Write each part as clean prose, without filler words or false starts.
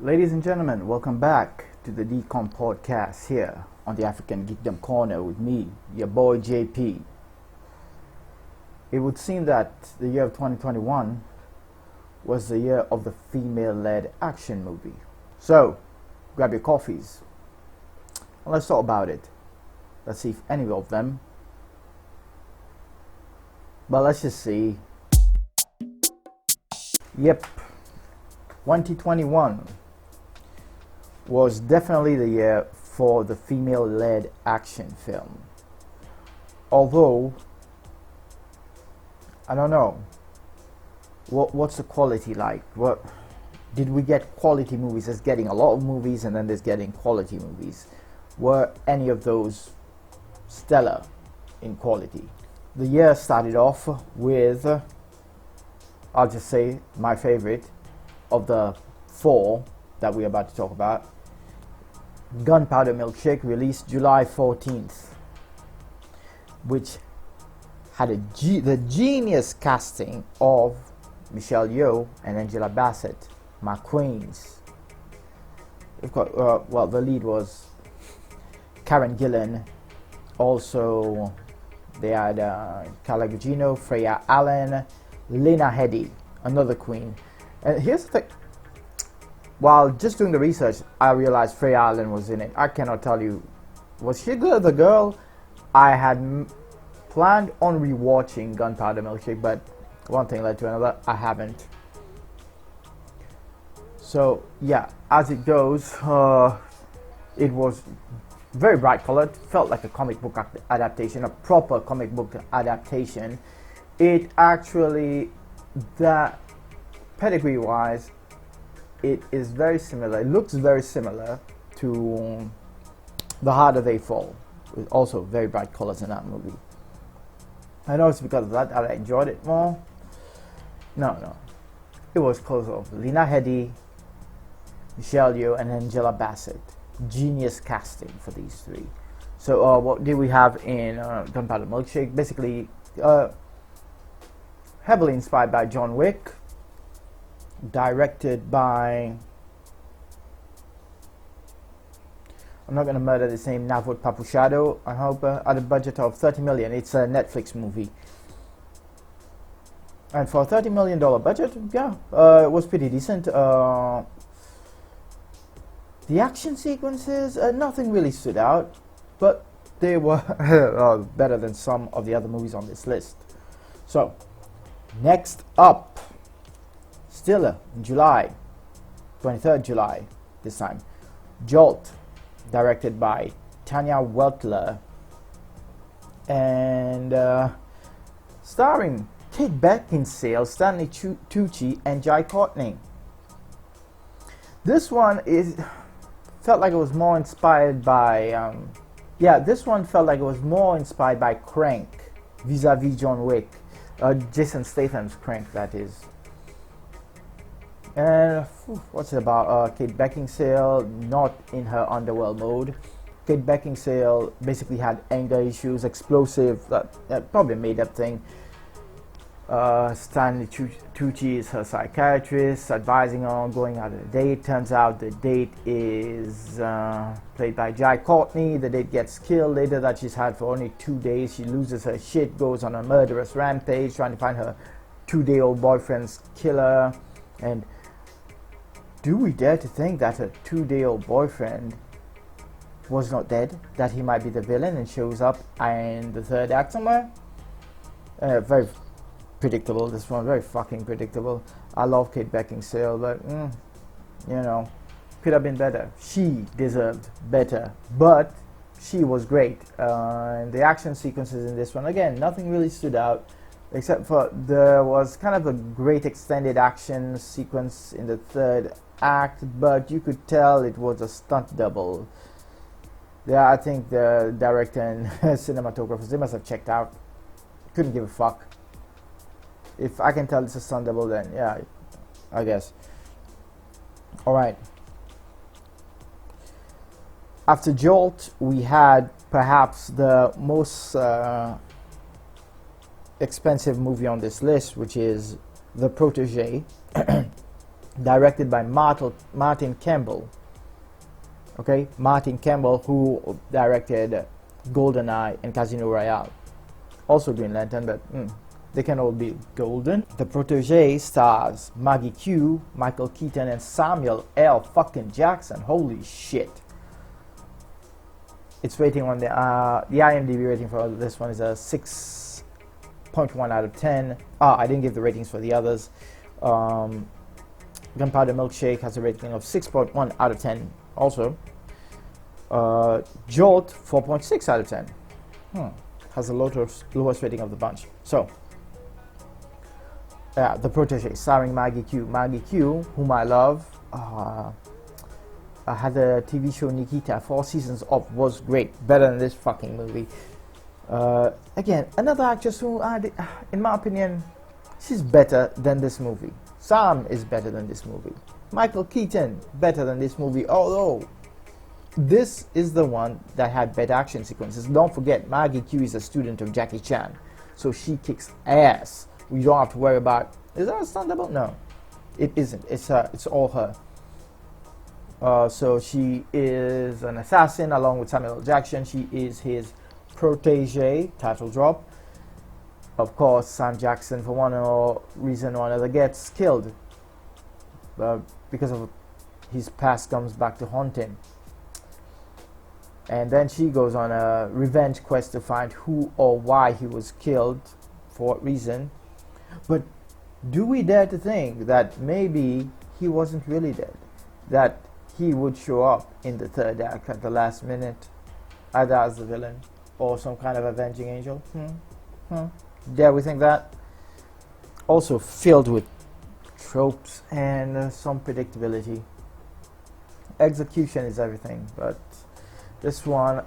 Ladies and gentlemen, welcome back to the Decom podcast here on the African Geekdom Corner with me, your boy JP. It would seem that the year of 2021 was the year of the female-led action movie. So, grab your coffees and let's talk about it. Let's see if any of them, but let's just see. Yep, 2021 was definitely the year for the female-led action film. Although, I don't know, what's the quality like? What did we get? Quality movies? There's getting a lot of movies, and then there's getting quality movies. Were any of those stellar in quality? The year started off with, I'll just say, my favorite of the four that we're about to talk about. Gunpowder Milkshake, released July 14th, which had the genius casting of Michelle Yeoh and Angela Bassett, my queens. We've got, the lead was Karen Gillan. Also, they had Carla Gugino, Freya Allen, Lena Headey, another queen. And here's the thing. While just doing the research, I realized Freya Allen was in it. I cannot tell you, was she the girl? I had planned on rewatching Gunpowder Milkshake, but one thing led to another. I haven't. So yeah, as it goes, it was very bright colored. Felt like a comic book adaptation, a proper comic book adaptation. It actually, that pedigree-wise, it is very similar. It looks very similar to The Harder They Fall, with also very bright colors in that movie. I know it's because of that I enjoyed it more. No. It was close of Lena Headey, Michelle Yeoh, and Angela Bassett. Genius casting for these three. So what did we have in Gunpowder Milkshake? Basically, heavily inspired by John Wick. Directed by, I'm not going to murder the name, Navod Papushado. I hope at a budget of $30 million. It's a Netflix movie, and for a $30 million budget, yeah, it was pretty decent. The action sequences, nothing really stood out, but they were better than some of the other movies on this list. So, next up, still in July, 23rd July this time, Jolt, directed by Tanya Weltler, and starring Kate Beckinsale, Stanley Tucci, and Jai Courtney. This one felt like it was more inspired by, Crank, vis-a-vis John Wick, Jason Statham's Crank, that is. And what's it about? Kate Beckinsale not in her underworld mode. Kate Beckinsale basically had anger issues, explosive, probably a made-up thing. Stanley Tucci is her psychiatrist, advising her on going out on a date. Turns out the date is played by Jai Courtney. The date gets killed later that she's had for only 2 days. She loses her shit, goes on a murderous rampage, trying to find her 2-day-old boyfriend's killer. And do we dare to think that her 2-day-old boyfriend was not dead? That he might be the villain and shows up in the third act somewhere? Very predictable, this one. Very fucking predictable. I love Kate Beckinsale, but, could have been better. She deserved better, but she was great. And the action sequences in this one, again, nothing really stood out. Except for there was kind of a great extended action sequence in the third act, but you could tell it was a stunt double. Yeah, I think the director and cinematographers, they must have checked out. Couldn't give a fuck. If I can tell it's a stunt double, then yeah, I guess. Alright. After Jolt, we had perhaps the most expensive movie on this list, which is The Protege, directed by Martin Campbell. Okay, Martin Campbell, who directed GoldenEye and Casino Royale. Also Green Lantern, but they can all be golden. The Protege stars Maggie Q, Michael Keaton, and Samuel L. fucking Jackson. Holy shit. Its rating on the IMDb rating for this one is a 6.1 out of 10. I didn't give the ratings for the others. Gunpowder Milkshake has a rating of 6.1 out of 10 also. Jolt, 4.6 out of 10. Has the lowest rating of the bunch. So, The Protege, starring Maggie Q. Maggie Q, whom I love, had a TV show Nikita, 4 seasons of, was great. Better than this fucking movie. Again, another actress who, in my opinion, she's better than this movie. Sam is better than this movie. Michael Keaton, better than this movie. Although, this is the one that had better action sequences. Don't forget, Maggie Q is a student of Jackie Chan. So she kicks ass. We don't have to worry about, is that a stunt double? No, it isn't. It's all her. So she is an assassin along with Samuel L. Jackson. She is his protege, title drop. Of course, Sam Jackson, for one reason or another, gets killed because of his past comes back to haunt him. And then she goes on a revenge quest to find who or why he was killed, for what reason. But do we dare to think that maybe he wasn't really dead? That he would show up in the third act at the last minute, either as the villain or some kind of avenging angel? Dare we think that? Also filled with tropes and some predictability. Execution is everything, but this one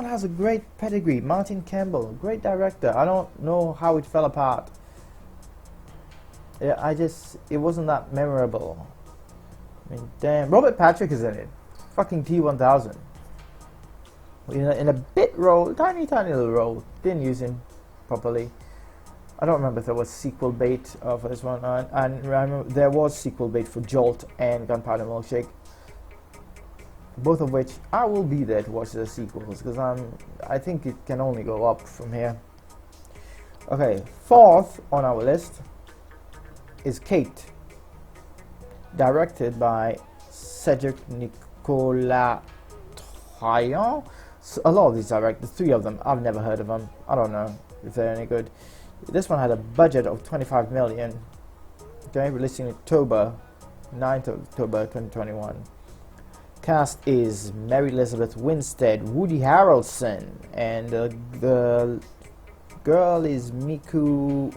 has a great pedigree. Martin Campbell, great director. I don't know how it fell apart. Yeah, it wasn't that memorable. I mean, damn, Robert Patrick is in it. Fucking T-1000. In a bit role, tiny little role. Didn't use him properly. I don't remember if there was sequel bait for this one, and remember there was sequel bait for Jolt and Gunpowder Milkshake, both of which I will be there to watch the sequels because I think it can only go up from here. Okay, fourth on our list is Kate, directed by Cedric Nicolas Trajan. So a lot of these directors, 3 of them, I've never heard of them. I don't know if they're any good. This one had a budget of 25 million. Okay, released in October, 9th of October 2021. Cast is Mary Elizabeth Winstead, Woody Harrelson, and the girl is Miku.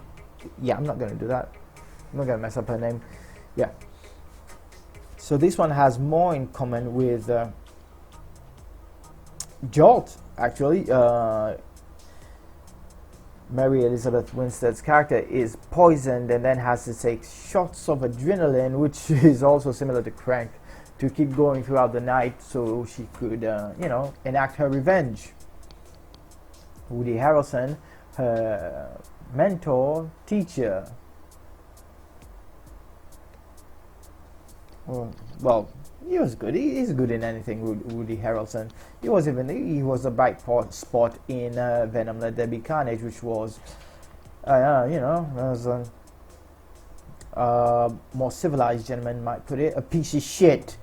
Yeah, I'm not going to do that. I'm not going to mess up her name. Yeah. So this one has more in common with Jolt, actually. Mary Elizabeth Winstead's character is poisoned and then has to take shots of adrenaline, which is also similar to Crank, to keep going throughout the night so she could, enact her revenge. Woody Harrelson, her mentor, teacher. Well, he was good. He's good in anything, Woody Harrelson. He was a bright spot in Venom: Let There Be Carnage, which was, as a more civilized gentleman might put it, a piece of shit.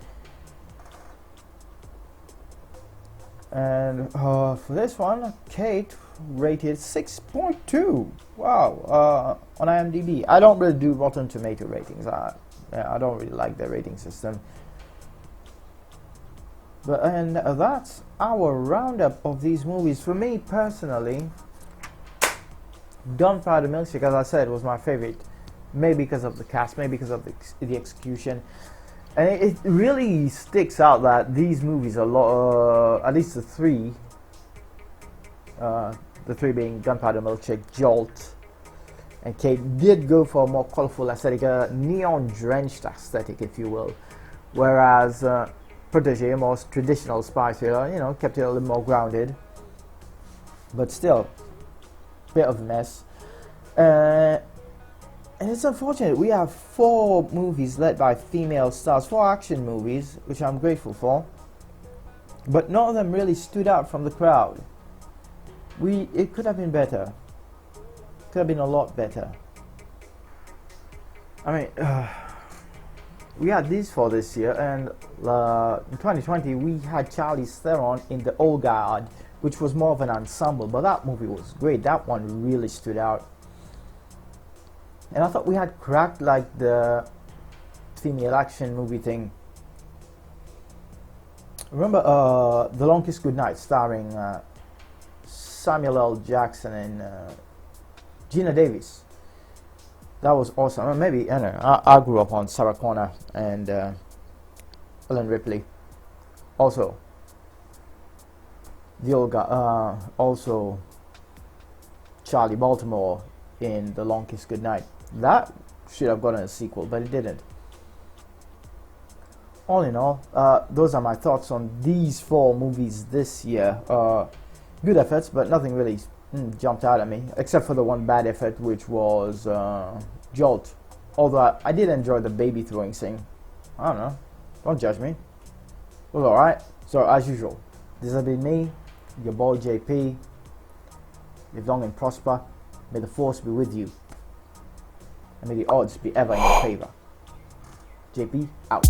And for this one, Kate rated 6.2. Wow, on IMDb. I don't really do Rotten Tomato ratings. I don't really like their rating system. And that's our roundup of these movies. For me personally, Gunpowder Milkshake, as I said, was my favorite. Maybe because of the cast, maybe because of the execution. And it really sticks out that these movies are at least the three being Gunpowder Milkshake, Jolt, and Kate, did go for a more colorful aesthetic, a neon-drenched aesthetic, if you will. Whereas Protege, a more traditional spy thriller, kept it a little more grounded. But still, bit of a mess. And it's unfortunate, we have 4 movies led by female stars, 4 action movies, which I'm grateful for, but none of them really stood out from the crowd. It could have been better. Could have been a lot better. I mean, we had these 4 this year, and in 2020 we had Charlize Theron in The Old Guard, which was more of an ensemble, but that movie was great. That one really stood out. And I thought we had cracked like the female action movie thing. Remember The Long Kiss Goodnight, starring Samuel L. Jackson and Gina Davis. That was awesome. Well, maybe, I don't know, I grew up on Sarah Connor and Ellen Ripley. Also, the old guy, also Charlie Baltimore in The Long Kiss Goodnight. That should have gotten a sequel, but it didn't. All in all, those are my thoughts on these 4 movies this year. Good efforts, but nothing really jumped out at me, except for the one bad effort, which was Jolt. Although I did enjoy the baby throwing scene. I don't know. Don't judge me. It was alright. So, as usual, this has been me, your boy JP. Live long and prosper. May the force be with you. And may the odds be ever in your favor. JP, out.